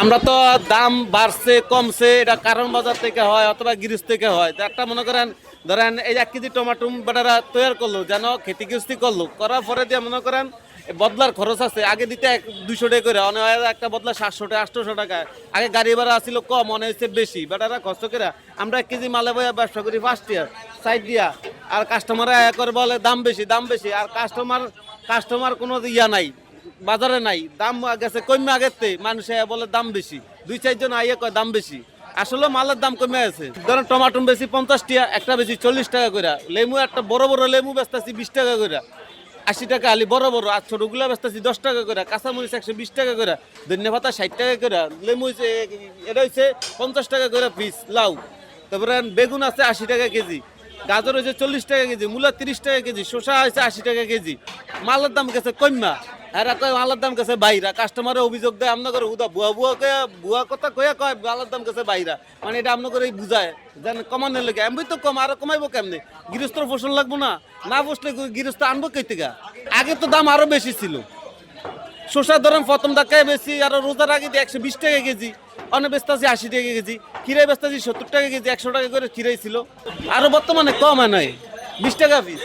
আমরা তো দাম বাড়ছে কমছে এটা কারণ বাজার থেকে হয় অথবা গিরিজ থেকে হয়। তো একটা মনে করেন ধরেন এই 1 কেজি টমাটো বেটারা তৈরি করলো যেন খেতি গৃহস্থি করলো করার পরে দিয়ে মনে করেন বদলার খরচ আছে আগে দিতে 200 টাকা করে অনেক একটা বদলা 700 টাকা 800 টাকা আগে গাড়ি ভাড়া আসছিল কম মনে হচ্ছে বেশি বেটারা কষ্ট করে আমরা 1 কেজি মালে বইয়া ব্যবসা করি ফার্স্ট ইয়ার সাইড দিয়া আর কাস্টমার করে বলে দাম বেশি আর কাস্টমার কোনো ইয়া নাই বাজারে নাই দাম গেছে কমে আগের থেকে মানুষ বলে দাম বেশি 2-4 জন আইয়ে কয় দাম বেশি আসলে মালের দাম কমে আছে ধরেন টমাটো বেশি 50 টাকা একটা বেশি 40 টাকা করে লেবু একটা বড় বড় লেবু বেচতেছি 20 টাকা করে 80 টাকা আলি বড় বড় আর ছোটগুলো বেচতেছি 10 টাকা করে কাঁচামরিচ 120 টাকা করে ধনিয়া পাতা 60 টাকা করে লেবু এটা হচ্ছে 50 টাকা করে পিস লাউ তারপরে বেগুন আছে 80 টাকা কেজি গাজর হয়েছে 40 টাকা কেজি মূলা 30 টাকা কেজি শসা হয়েছে 80 টাকা কেজি মালের দাম গেছে কমা এরা কয় মালের দাম গেছে বাইরা কাস্টমারে অভিযোগ দেয় আপনার হুদা বুয়া কথা কয়ে কয় মালের দাম গেছে বাইরা মানে এটা আপনার বুঝায় যেন কমানোর লেগে আমি তো কম আরো কমাইবো কেমনে গৃহস্থর ফসল লাগবো না না বসলে গৃহস্থ আনবো কই থেকে আগে তো দাম আরো বেশি ছিল শসার ধরেন প্রথম ধাক্কায় বেশি আর রোজার আগে 120 টাকা কেজি অনেক বেচতেছি 80 টাকা কেজি খিরাই বেচতেছি 70 টাকা কেজি 100 টাকা করে খিরাই ছিল আরো বর্তমানে কম হয় নাই 20 টাকা পিস